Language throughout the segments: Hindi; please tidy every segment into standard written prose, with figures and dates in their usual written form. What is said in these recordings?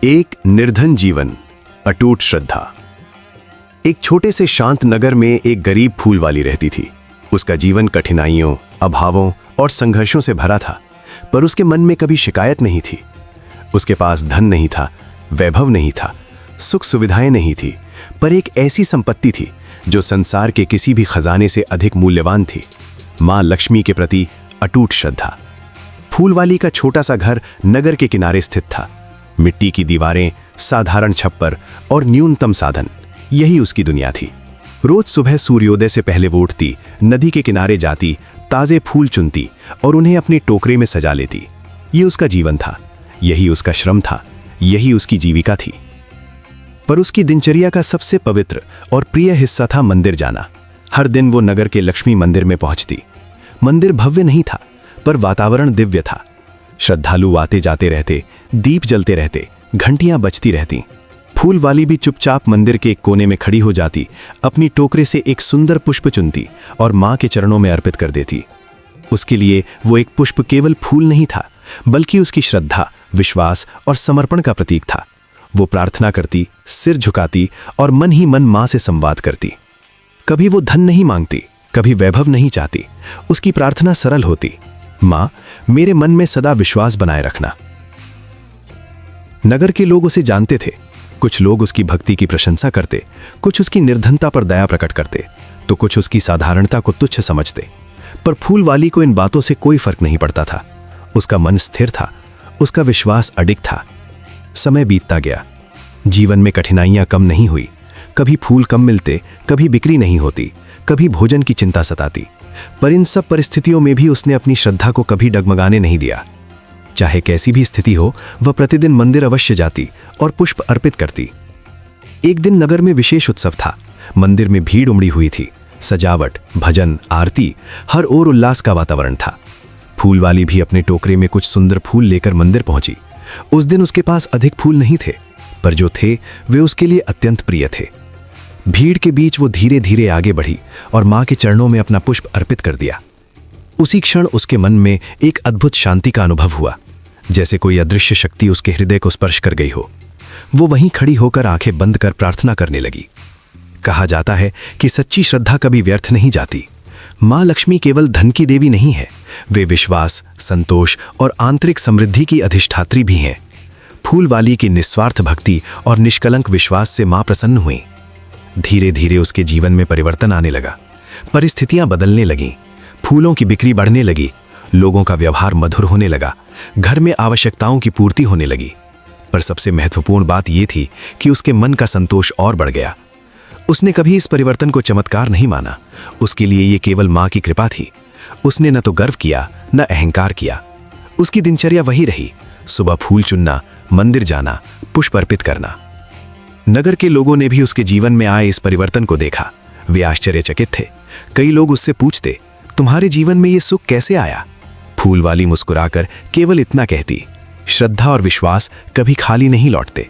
एक निर्धन जीवन, अटूट श्रद्धा। एक छोटे से शांत नगर में एक गरीब फूल वाली रहती थी। उसका जीवन कठिनाइयों, अभावों और संघर्षों से भरा था, पर उसके मन में कभी शिकायत नहीं थी। उसके पास धन नहीं था, वैभव नहीं था, सुख सुविधाएं नहीं थी, पर एक ऐसी संपत्ति थी जो संसार के किसी भी खजाने से अधिक मूल्यवान थी। मां लक्ष्मी के प्रति अटूट श्रद्धा। फूलवाली का छोटा सा घर नगर के किनारे स्थित था। मिट्टी की दीवारें, साधारण छप्पर और न्यूनतम साधन, यही उसकी दुनिया थी। रोज सुबह सूर्योदय से पहले वो उठती, नदी के किनारे जाती, ताजे फूल चुनती और उन्हें अपनी टोकरी में सजा लेती। ये उसका जीवन था, यही उसका श्रम था, यही उसकी जीविका थी। पर उसकी दिनचर्या का सबसे पवित्र और प्रिय हिस्सा था मंदिर जाना। हर दिन वो नगर के लक्ष्मी मंदिर में पहुंचती। मंदिर भव्य नहीं था, पर वातावरण दिव्य था। श्रद्धालु आते जाते रहते, दीप जलते रहते, घंटियां बजती रहती। फूलवाली भी चुपचाप मंदिर के एक कोने में खड़ी हो जाती, अपनी टोकरे से एक सुंदर पुष्प चुनती और मां के चरणों में अर्पित कर देती। उसके लिए वो एक पुष्प केवल फूल नहीं था, बल्कि उसकी श्रद्धा, विश्वास और समर्पण का प्रतीक था। वो प्रार्थना करती, सिर झुकाती और मन ही मन मां से संवाद करती। कभी वो धन नहीं मांगती, कभी वैभव नहीं चाहती। उसकी प्रार्थना सरल होती, मां, मेरे मन में सदा विश्वास बनाए रखना। नगर के लोग उसे जानते थे। कुछ लोग उसकी भक्ति की प्रशंसा करते, कुछ उसकी निर्धनता पर दया प्रकट करते, तो कुछ उसकी साधारणता को तुच्छ समझते। पर फूलवाली को इन बातों से कोई फर्क नहीं पड़ता था। उसका मन स्थिर था, उसका विश्वास अडिग था। समय बीतता गया, जीवन में कठिनाइयां कम नहीं हुई। कभी फूल कम मिलते, कभी बिक्री नहीं होती, कभी भोजन की चिंता सताती। पर इन सब परिस्थितियों में भी उसने अपनी श्रद्धा को कभी डगमगाने नहीं दिया। चाहे कैसी भी स्थिति हो, वह प्रतिदिन मंदिर अवश्य जाती और पुष्प अर्पित करती। एक दिन नगर में विशेष उत्सव था। मंदिर में भीड़ उमड़ी हुई थी। सजावट, भजन, आरती, हर ओर उल्लास का वातावरण था। फूलवाली भी अपने टोकरे में कुछ सुंदर फूल लेकर मंदिर पहुंची। उस दिन उसके पास अधिक फूल नहीं थे, पर जो थे वे उसके लिए अत्यंत प्रिय थे। भीड़ के बीच वो धीरे धीरे आगे बढ़ी और मां के चरणों में अपना पुष्प अर्पित कर दिया। उसी क्षण उसके मन में एक अद्भुत शांति का अनुभव हुआ, जैसे कोई अदृश्य शक्ति उसके हृदय को स्पर्श कर गई हो। वो वहीं खड़ी होकर आंखें बंद कर प्रार्थना करने लगी। कहा जाता है कि सच्ची श्रद्धा कभी व्यर्थ नहीं जाती। मां लक्ष्मी केवल धन की देवी नहीं है, वे विश्वास, संतोष और आंतरिक समृद्धि की अधिष्ठात्री भी हैं। फूलवाली की निस्वार्थ भक्ति और निष्कलंक विश्वास से मां प्रसन्न हुई। धीरे धीरे उसके जीवन में परिवर्तन आने लगा। परिस्थितियां बदलने लगीं, फूलों की बिक्री बढ़ने लगी, लोगों का व्यवहार मधुर होने लगा, घर में आवश्यकताओं की पूर्ति होने लगी। पर सबसे महत्वपूर्ण बात यह थी कि उसके मन का संतोष और बढ़ गया। उसने कभी इस परिवर्तन को चमत्कार नहीं माना। उसके लिए यह केवल मां की कृपा थी। उसने न तो गर्व किया, न अहंकार किया। उसकी दिनचर्या वही रही, सुबह फूल चुनना, मंदिर जाना, पुष्प अर्पित करना। नगर के लोगों ने भी उसके जीवन में आए इस परिवर्तन को देखा। वे आश्चर्यचकित थे। कई लोग उससे पूछते, तुम्हारे जीवन में ये सुख कैसे आया? फूलवाली मुस्कुराकर केवल इतना कहती, श्रद्धा और विश्वास कभी खाली नहीं लौटते।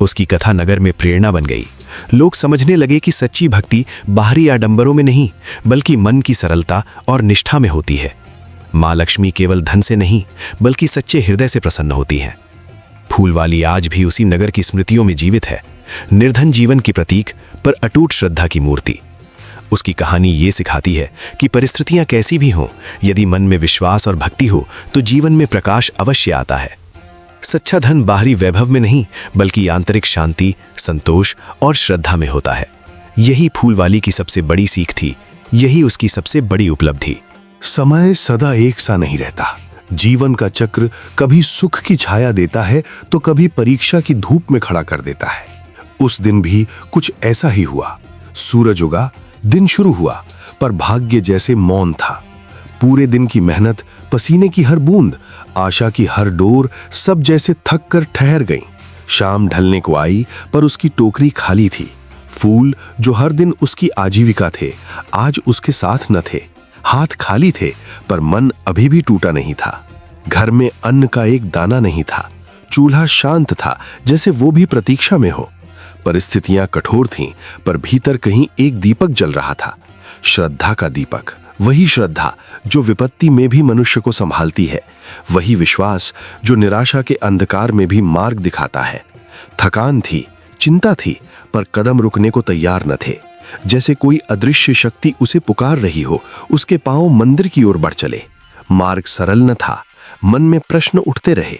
उसकी कथा नगर में प्रेरणा बन गई। लोग समझने लगे कि सच्ची भक्ति बाहरी आडंबरों में नहीं, बल्कि मन की सरलता और निष्ठा में होती है। मां लक्ष्मी केवल धन से नहीं, बल्कि सच्चे हृदय से प्रसन्न होती है। फूलवाली आज भी उसी नगर की स्मृतियों में जीवित है, निर्धन जीवन की प्रतीक, पर अटूट श्रद्धा की मूर्ति। उसकी कहानी ये सिखाती है कि परिस्थितियां कैसी भी हों, यदि मन में विश्वास और भक्ति हो तो जीवन में प्रकाश अवश्य आता है। सच्चा धन बाहरी वैभव में नहीं, बल्कि आंतरिक शांति, संतोष और श्रद्धा में होता है। यही फूलवाली की सबसे बड़ी सीख थी, यही उसकी सबसे बड़ी उपलब्धि। समय सदा एक सा नहीं रहता। जीवन का चक्र कभी सुख की छाया देता है तो कभी परीक्षा की धूप में खड़ा कर देता है। उस दिन भी कुछ ऐसा ही हुआ। सूरज उगा, दिन शुरू हुआ, पर भाग्य जैसे मौन था। पूरे दिन की मेहनत, पसीने की हर बूंद, आशा की हर डोर, सब जैसे थक कर ठहर गईं। शाम ढलने को आई, पर उसकी टोकरी खाली थी। फूल जो हर दिन उसकी आजीविका थे, आज उसके साथ न थे। हाथ खाली थे, पर मन अभी भी टूटा नहीं था। घर में अन्न का एक दाना नहीं था। चूल्हा शांत था, जैसे वो भी प्रतीक्षा में हो। परिस्थितियां कठोर थीं, पर भीतर कहीं एक दीपक जल रहा था, श्रद्धा का दीपक। वही श्रद्धा जो विपत्ति में भी मनुष्य को संभालती है, वही विश्वास जो निराशा के अंधकार में भी मार्ग दिखाता है। थकान थी, चिंता थी, पर कदम रुकने को तैयार न थे। जैसे कोई अदृश्य शक्ति उसे पुकार रही हो, उसके पांव मंदिर की ओर बढ़ चले। मार्ग सरल न था, मन में प्रश्न उठते रहे।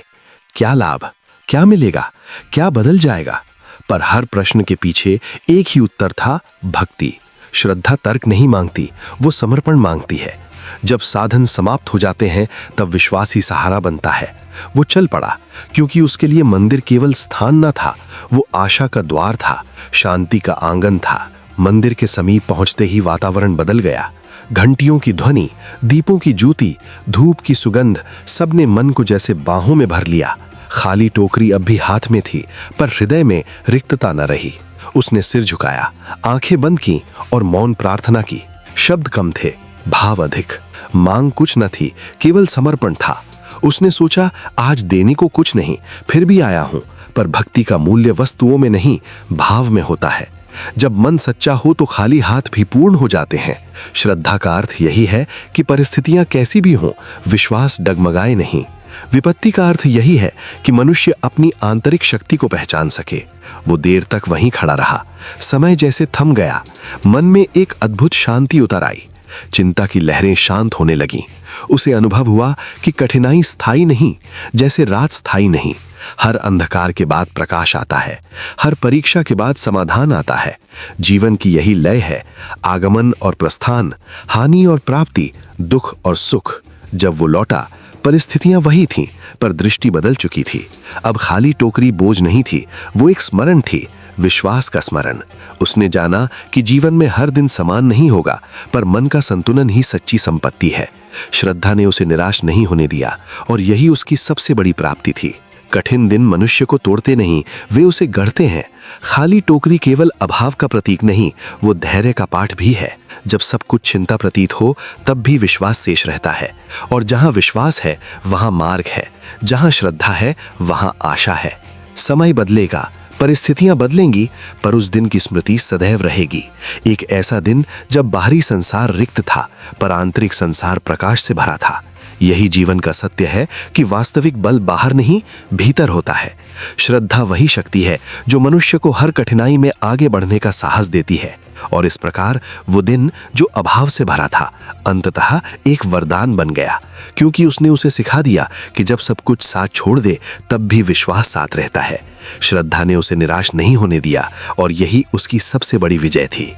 क्या लाभ, क्या मिलेगा, क्या बदल जाएगा? पर हर प्रश्न के पीछे एक ही उत्तर था, भक्ति। श्रद्धा तर्क नहीं मांगती, वो समर्पण मांगती है। जब साधन समाप्त हो जाते हैं तब विश्वास ही सहारा बनता है। वो चल पड़ा, क्योंकि उसके लिए मंदिर केवल स्थान न था, वो आशा का द्वार था, शांति का आंगन था। मंदिर के समीप पहुंचते ही वातावरण बदल गया। घंटियों की ध्वनि, दीपों की ज्योति, धूप की सुगंध, सबने मन को जैसे बाहों में भर लिया। खाली टोकरी अब भी हाथ में थी, पर हृदय में रिक्तता न रही। उसने सिर झुकाया, आंखें बंद की और मौन प्रार्थना की। शब्द कम थे, भाव अधिक। मांग कुछ न थी, केवल समर्पण था। उसने सोचा, आज देने को कुछ नहीं, फिर भी आया हूं। पर भक्ति का मूल्य वस्तुओं में नहीं, भाव में होता है। जब मन सच्चा हो तो खाली हाथ भी पूर्ण हो जाते हैं। श्रद्धा का अर्थ यही है कि परिस्थितियां कैसी भी हों, विश्वास डगमगाए नहीं। विपत्ति का अर्थ यही है कि मनुष्य अपनी आंतरिक शक्ति को पहचान सके। वो देर तक वहीं खड़ा रहा। समय जैसे थम गया, मन में एक अद्भुत शांति उतर आई। चिंता की लहरें शांत होने लगीं। उसे अनुभव हुआ कि कठिनाई स्थायी नहीं, जैसे रात स्थायी नहीं। हर अंधकार के बाद प्रकाश आता है, हर परीक्षा के बाद समाधान आता है। जीवन की यही लय है, आगमन और प्रस्थान, हानि और प्राप्ति, दुख और सुख। जब वो लौटा, परिस्थितियां वही थीं, पर दृष्टि बदल चुकी थी। अब खाली टोकरी बोझ नहीं थी, वो एक स्मरण थी, विश्वास का स्मरण। उसने जाना कि जीवन में हर दिन समान नहीं होगा, पर मन का संतुलन ही सच्ची संपत्ति है। श्रद्धा ने उसे निराश नहीं होने दिया, और यही उसकी सबसे बड़ी प्राप्ति थी। कठिन दिन मनुष्य को तोड़ते नहीं, वे उसे गढ़ते हैं। खाली टोकरी केवल अभाव का प्रतीक नहीं, वो धैर्य का पाठ भी है। जब सब कुछ चिंता प्रतीत हो, तब भी विश्वास शेष रहता है। और जहां विश्वास है, वहां मार्ग है। जहां श्रद्धा है, वहां आशा है। समय बदलेगा, परिस्थितियां बदलेंगी, पर उस दिन की स्मृति सदैव रहेगी। एक ऐसा दिन जब बाहरी संसार रिक्त था, पर आंतरिक संसार प्रकाश से भरा था। यही जीवन का सत्य है कि वास्तविक बल बाहर नहीं, भीतर होता है। श्रद्धा वही शक्ति है जो मनुष्य को हर कठिनाई में आगे बढ़ने का साहस देती है। और इस प्रकार वो दिन जो अभाव से भरा था, अंततः एक वरदान बन गया, क्योंकि उसने उसे सिखा दिया कि जब सब कुछ साथ छोड़ दे, तब भी विश्वास साथ रहता है। श्रद्धा ने उसे निराश नहीं होने दिया, और यही उसकी सबसे बड़ी विजय थी।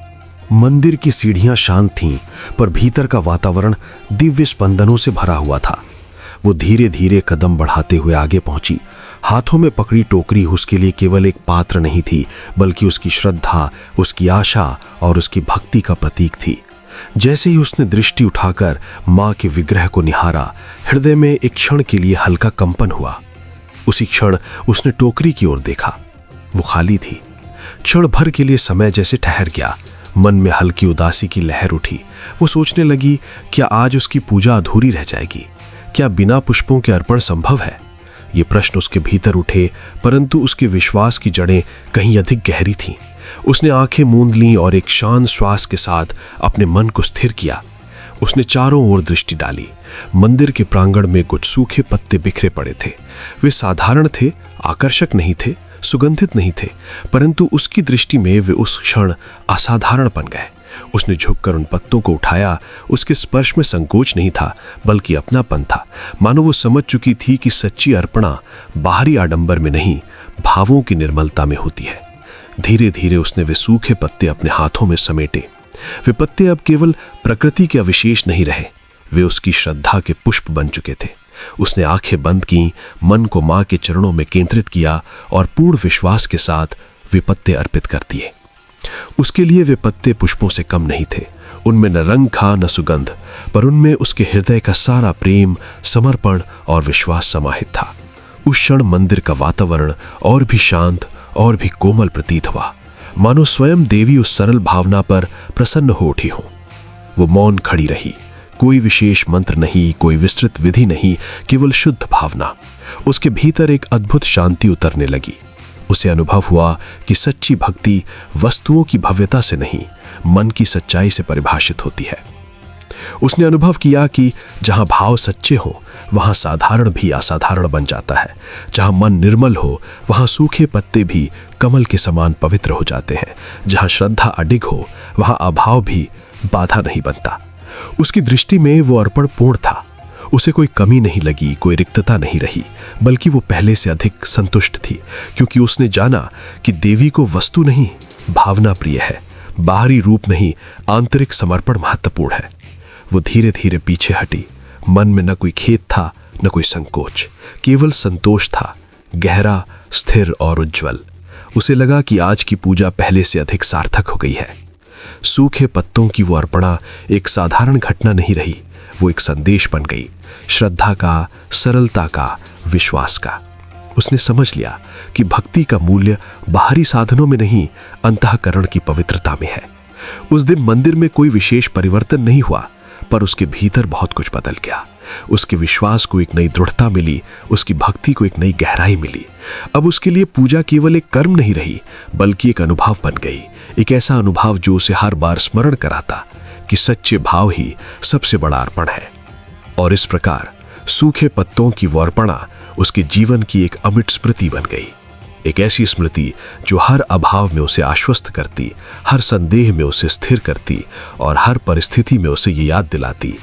मंदिर की सीढ़ियां शांत थीं, पर भीतर का वातावरण दिव्य स्पंदनों से भरा हुआ था। वो धीरे धीरे कदम बढ़ाते हुए आगे पहुंची। हाथों में पकड़ी टोकरी उसके लिए केवल एक पात्र नहीं थी, बल्कि उसकी श्रद्धा, उसकी आशा और उसकी भक्ति का प्रतीक थी। जैसे ही उसने दृष्टि उठाकर मां के विग्रह को निहारा, हृदय में एक क्षण के लिए हल्का कंपन हुआ। उसी क्षण उसने टोकरी की ओर देखा। वो खाली थी। क्षण भर के लिए समय जैसे ठहर गया। मन में हल्की उदासी की लहर उठी। वो सोचने लगी, क्या आज उसकी पूजा अधूरी रह जाएगी? क्या बिना पुष्पों के अर्पण संभव है? ये प्रश्न उसके भीतर उठे, परंतु उसके विश्वास की जड़ें कहीं अधिक गहरी थीं। उसने आंखें मूंद लीं और एक शांत श्वास के साथ अपने मन को स्थिर किया। उसने चारों ओर दृष्टि डाली। मंदिर के प्रांगण में कुछ सूखे पत्ते बिखरे पड़े थे। वे साधारण थे, आकर्षक नहीं थे, सुगंधित नहीं थे, परंतु उसकी दृष्टि में वे उस क्षण असाधारण बन गए। उसने झुककर उन पत्तों को उठाया। उसके स्पर्श में संकोच नहीं था, बल्कि अपनापन था। मानो वो समझ चुकी थी कि सच्ची अर्पणा बाहरी आडंबर में नहीं, भावों की निर्मलता में होती है। धीरे धीरे उसने वे सूखे पत्ते अपने हाथों में समेटे। वे पत्ते अब केवल प्रकृति के अविशेष नहीं रहे, वे उसकी श्रद्धा के पुष्प बन चुके थे। उसने आंखें बंद की, मन को मां के चरणों में केंद्रित किया और पूर्ण विश्वास के साथ वे पत्ते अर्पित कर दिए। उसके लिए वे पत्ते पुष्पों से कम नहीं थे। उनमें न रंग था न सुगंध, पर उनमें उसके हृदय का सारा प्रेम, समर्पण और विश्वास समाहित था। उस क्षण मंदिर का वातावरण और भी शांत और भी कोमल प्रतीत हुआ, मानो स्वयं देवी उस सरल भावना पर प्रसन्न हो उठी हो। वो मौन खड़ी रही। कोई विशेष मंत्र नहीं, कोई विस्तृत विधि नहीं, केवल शुद्ध भावना। उसके भीतर एक अद्भुत शांति उतरने लगी। उसे अनुभव हुआ कि सच्ची भक्ति वस्तुओं की भव्यता से नहीं, मन की सच्चाई से परिभाषित होती है। उसने अनुभव किया कि जहां भाव सच्चे हो वहां साधारण भी असाधारण बन जाता है। जहां मन निर्मल हो वहां सूखे पत्ते भी कमल के समान पवित्र हो जाते हैं। जहां श्रद्धा अडिग हो वहां अभाव भी बाधा नहीं बनता। उसकी दृष्टि में वो अर्पण पूर्ण था। उसे कोई कमी नहीं लगी, कोई रिक्तता नहीं रही, बल्कि वो पहले से अधिक संतुष्ट थी, क्योंकि उसने जाना कि देवी को वस्तु नहीं भावना प्रिय है, बाहरी रूप नहीं आंतरिक समर्पण महत्वपूर्ण है। वो धीरे धीरे पीछे हटी। मन में न कोई खेद था न कोई संकोच, केवल संतोष था, गहरा, स्थिर और उज्जवल। उसे लगा कि आज की पूजा पहले से अधिक सार्थक हो गई है। सूखे पत्तों की वो अर्पणा एक साधारण घटना नहीं रही, वो एक संदेश बन गई, श्रद्धा का, सरलता का, विश्वास का। उसने समझ लिया कि भक्ति का मूल्य बाहरी साधनों में नहीं, अंतःकरण की पवित्रता में है। उस दिन मंदिर में कोई विशेष परिवर्तन नहीं हुआ, पर उसके भीतर बहुत कुछ बदल गया। उसके विश्वास को एक नई दृढ़ता मिली, उसकी भक्ति को एक नई गहराई मिली। अब उसके लिए पूजा केवल एक कर्म नहीं रही, बल्कि एक अनुभव बन गई, एक ऐसा अनुभव जो उसे हर बार स्मरण कराता कि सच्चे भाव ही सबसे बड़ा अर्पण है। और इस प्रकार सूखे पत्तों की वो अर्पणा उसके जीवन की एक अमिट स्मृति बन गई, एक ऐसी स्मृति जो हर अभाव में उसे आश्वस्त करती, हर संदेह में उसे स्थिर करती और हर परिस्थिति में उसे ये याद दिलाती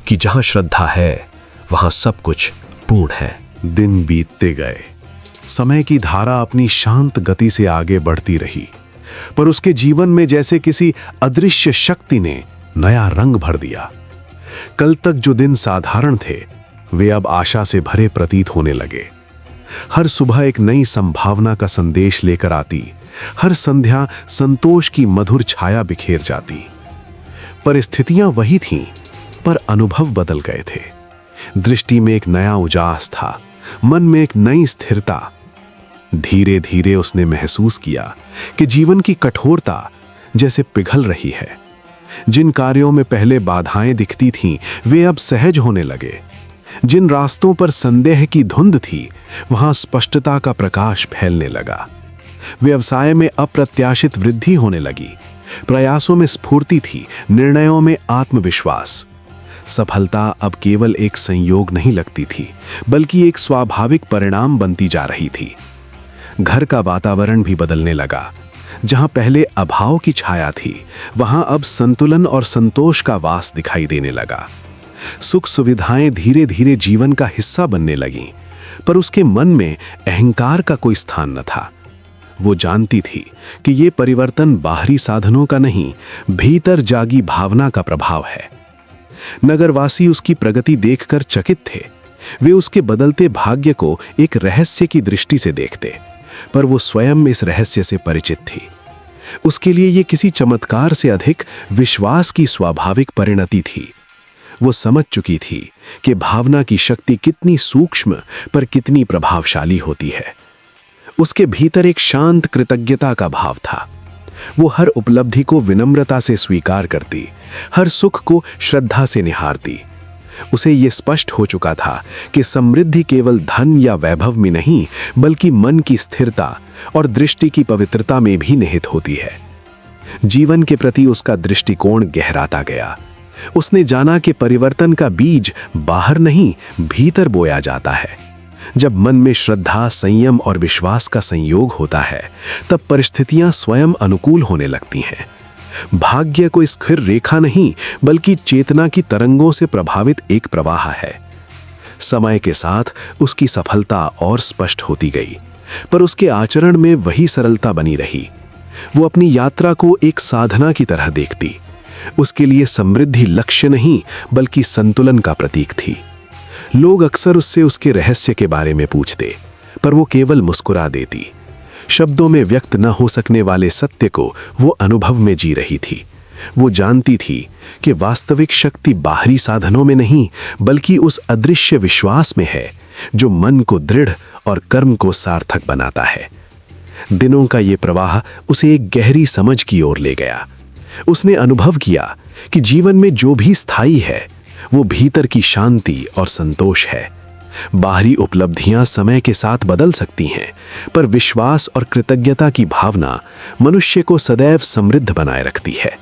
कि जहां श्रद्धा है वहां सब कुछ पूर्ण है। दिन बीतते गए, समय की धारा अपनी शांत गति से आगे बढ़ती रही, पर उसके जीवन में जैसे किसी अदृश्य शक्ति ने नया रंग भर दिया। कल तक जो दिन साधारण थे वे अब आशा से भरे प्रतीत होने लगे। हर सुबह एक नई संभावना का संदेश लेकर आती, हर संध्या संतोष की मधुर छाया बिखेर जाती। परिस्थितियां वही थीं, पर अनुभव बदल गए थे। दृष्टि में एक नया उजास था, मन में एक नई स्थिरता। धीरे धीरे उसने महसूस किया कि जीवन की कठोरता जैसे पिघल रही है। जिन कार्यों में पहले बाधाएं दिखती थीं, वे अब सहज होने लगे। जिन रास्तों पर संदेह की धुंध थी, वहां स्पष्टता का प्रकाश फैलने लगा। व्यवसाय में अप्रत्याशित वृद्धि होने लगी, प्रयासों में स्फूर्ति थी, निर्णयों में आत्मविश्वास। सफलता अब केवल एक संयोग नहीं लगती थी, बल्कि एक स्वाभाविक परिणाम बनती जा रही थी। घर का वातावरण भी बदलने लगा। जहां पहले अभाव की छाया थी, वहां अब संतुलन और संतोष का वास दिखाई देने लगा। सुख सुविधाएं धीरे धीरे जीवन का हिस्सा बनने लगीं, पर उसके मन में अहंकार का कोई स्थान न था। वो जानती थी कि ये परिवर्तन बाहरी साधनों का नहीं, भीतर जागी भावना का प्रभाव है। नगरवासी उसकी प्रगति देखकर चकित थे। वे उसके बदलते भाग्य को एक रहस्य की दृष्टि से देखते, पर वो स्वयं इस रहस्य से परिचित थी। उसके लिए ये किसी चमत्कार से अधिक विश्वास की स्वाभाविक परिणति थी। वो समझ चुकी थी कि भावना की शक्ति कितनी सूक्ष्म पर कितनी प्रभावशाली होती है। उसके भीतर एक शांत कृतज्ञता का भाव था। वो हर उपलब्धि को विनम्रता से स्वीकार करती, हर सुख को श्रद्धा से निहारती। उसे ये स्पष्ट हो चुका था कि समृद्धि केवल धन या वैभव में नहीं, बल्कि मन की स्थिरता और दृष्टि की पवित्रता में भी निहित होती है। जीवन के प्रति उसका दृष्टिकोण गहराता गया। उसने जाना कि परिवर्तन का बीज बाहर नहीं, भीतर बोया जाता है। जब मन में श्रद्धा, संयम और विश्वास का संयोग होता है, तब परिस्थितियां स्वयं अनुकूल होने लगती हैं। भाग्य कोई स्थिर रेखा नहीं, बल्कि चेतना की तरंगों से प्रभावित एक प्रवाह है। समय के साथ उसकी सफलता और स्पष्ट होती गई, पर उसके आचरण में वही सरलता बनी रही। वो अपनी यात्रा को एक साधना की तरह देखती। उसके लिए समृद्धि लक्ष्य नहीं, बल्कि संतुलन का प्रतीक थी। लोग अक्सर उससे उसके रहस्य के बारे में पूछते, पर वो केवल मुस्कुरा देती। शब्दों में व्यक्त न हो सकने वाले सत्य को वो अनुभव में जी रही थी। वो जानती थी कि वास्तविक शक्ति बाहरी साधनों में नहीं, बल्कि उस अदृश्य विश्वास में है जो मन को दृढ़ और कर्म को सार्थक बनाता है। दिनों का ये प्रवाह उसे एक गहरी समझ की ओर ले गया। उसने अनुभव किया कि जीवन में जो भी स्थायी है, वो भीतर की शांति और संतोष है। बाहरी उपलब्धियां समय के साथ बदल सकती हैं, पर विश्वास और कृतज्ञता की भावना मनुष्य को सदैव समृद्ध बनाए रखती है।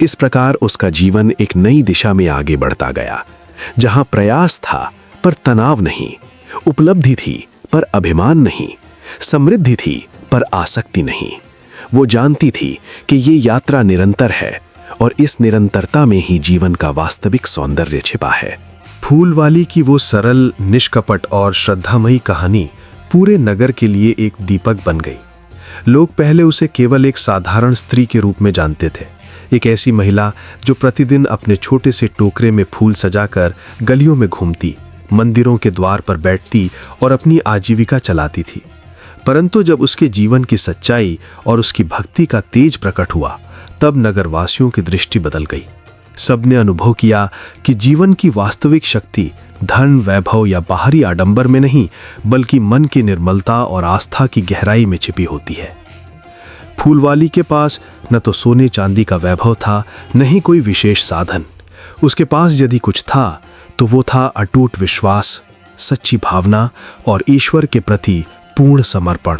इस प्रकार उसका जीवन एक नई दिशा में आगे बढ़ता गया, जहां प्रयास था पर तनाव नहीं, उपलब्धि थी पर अभिमान नहीं, समृद्धि थी पर आसक्ति नहीं। वो जानती थी कि ये यात्रा निरंतर है और इस निरंतरता में ही जीवन का वास्तविक सौंदर्य छिपा है। फूलवाली की वो सरल, निष्कपट और श्रद्धामयी कहानी पूरे नगर के लिए एक दीपक बन गई। लोग पहले उसे केवल एक साधारण स्त्री के रूप में जानते थे, एक ऐसी महिला जो प्रतिदिन अपने छोटे से टोकरे में फूल सजाकर गलियों में घूमती, मंदिरों के द्वार पर बैठती और अपनी आजीविका चलाती थी। परंतु जब उसके जीवन की सच्चाई और उसकी भक्ति का तेज प्रकट हुआ, तब नगरवासियों की दृष्टि बदल गई। सबने अनुभव किया कि जीवन की वास्तविक शक्ति धन, वैभव या बाहरी आडंबर में नहीं, बल्कि मन की निर्मलता और आस्था की गहराई में छिपी होती है। फूलवाली के पास न तो सोने चांदी का वैभव था, न ही कोई विशेष साधन। उसके पास यदि कुछ था तो वो था अटूट विश्वास, सच्ची भावना और ईश्वर के प्रति पूर्ण समर्पण।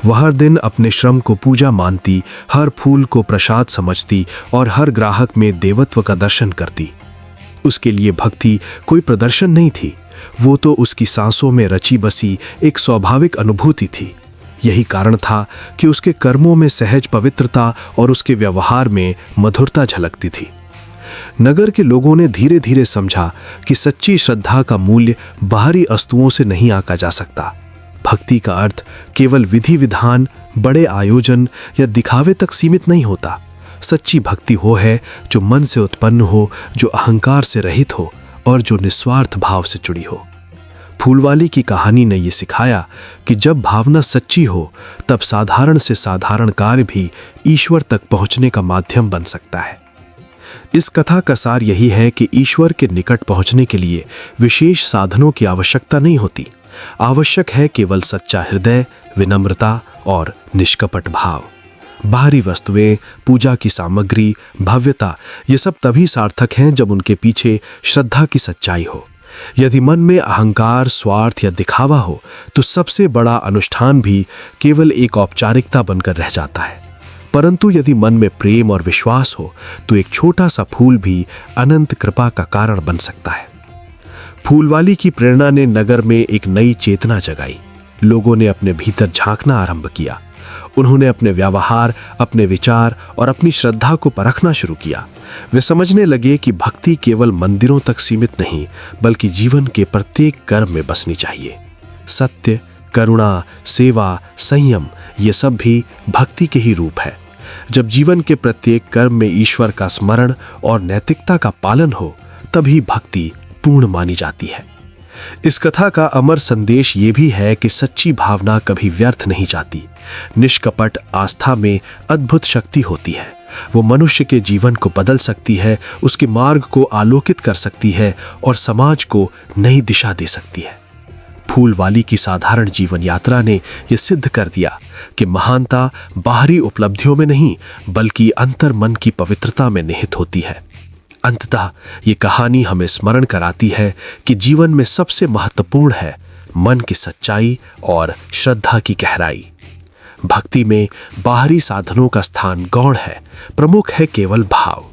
वह हर दिन अपने श्रम को पूजा मानती, हर फूल को प्रसाद समझती और हर ग्राहक में देवत्व का दर्शन करती। उसके लिए भक्ति कोई प्रदर्शन नहीं थी, वो तो उसकी सांसों में रची बसी एक स्वाभाविक अनुभूति थी। यही कारण था कि उसके कर्मों में सहज पवित्रता और उसके व्यवहार में मधुरता झलकती थी। नगर के लोगों ने धीरे धीरे समझा कि सच्ची श्रद्धा का मूल्य बाहरी वस्तुओं से नहीं आंका जा सकता। भक्ति का अर्थ केवल विधि विधान, बड़े आयोजन या दिखावे तक सीमित नहीं होता। सच्ची भक्ति वो है जो मन से उत्पन्न हो, जो अहंकार से रहित हो और जो निस्वार्थ भाव से जुड़ी हो। फूलवाली की कहानी ने यह सिखाया कि जब भावना सच्ची हो, तब साधारण से साधारण कार्य भी ईश्वर तक पहुंचने का माध्यम बन सकता है। इस कथा का सार यही है कि ईश्वर के निकट पहुंचने के लिए विशेष साधनों की आवश्यकता नहीं होती। आवश्यक है केवल सच्चा हृदय, विनम्रता और निष्कपट भाव। बाहरी वस्तुएं, पूजा की सामग्री, भव्यता, ये सब तभी सार्थक हैं जब उनके पीछे श्रद्धा की सच्चाई हो। यदि मन में अहंकार, स्वार्थ या दिखावा हो, तो सबसे बड़ा अनुष्ठान भी केवल एक औपचारिकता बनकर रह जाता है। परंतु यदि मन में प्रेम और विश्वास हो, तो एक छोटा सा फूल भी अनंत कृपा का कारण बन सकता है। फूलवाली की प्रेरणा ने नगर में एक नई चेतना जगाई। लोगों ने अपने भीतर झांकना आरंभ किया। उन्होंने अपने व्यवहार, अपने विचार और अपनी श्रद्धा को परखना शुरू किया। वे समझने लगे कि भक्ति केवल मंदिरों तक सीमित नहीं, बल्कि जीवन के प्रत्येक कर्म में बसनी चाहिए। सत्य, करुणा, सेवा, संयम, ये सब भी भक्ति के ही रूप है। जब जीवन के प्रत्येक कर्म में ईश्वर का स्मरण और नैतिकता का पालन हो, तभी भक्ति पूर्ण मानी जाती है। इस कथा का अमर संदेश ये भी है कि सच्ची भावना कभी व्यर्थ नहीं जाती। निष्कपट आस्था में अद्भुत शक्ति होती है। वो मनुष्य के जीवन को बदल सकती है, उसके मार्ग को आलोकित कर सकती है और समाज को नई दिशा दे सकती है। फूलवाली की साधारण जीवन यात्रा ने यह सिद्ध कर दिया कि महानता बाहरी उपलब्धियों में नहीं, बल्कि अंतर मन की पवित्रता में निहित होती है। अंततः ये कहानी हमें स्मरण कराती है कि जीवन में सबसे महत्वपूर्ण है मन की सच्चाई और श्रद्धा की गहराई। भक्ति में बाहरी साधनों का स्थान गौण है, प्रमुख है केवल भाव।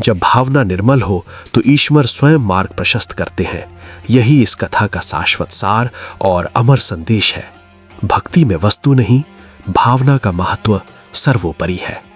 जब भावना निर्मल हो तो ईश्वर स्वयं मार्ग प्रशस्त करते हैं। यही इस कथा का शाश्वत सार और अमर संदेश है। भक्ति में वस्तु नहीं, भावना का महत्व सर्वोपरि है।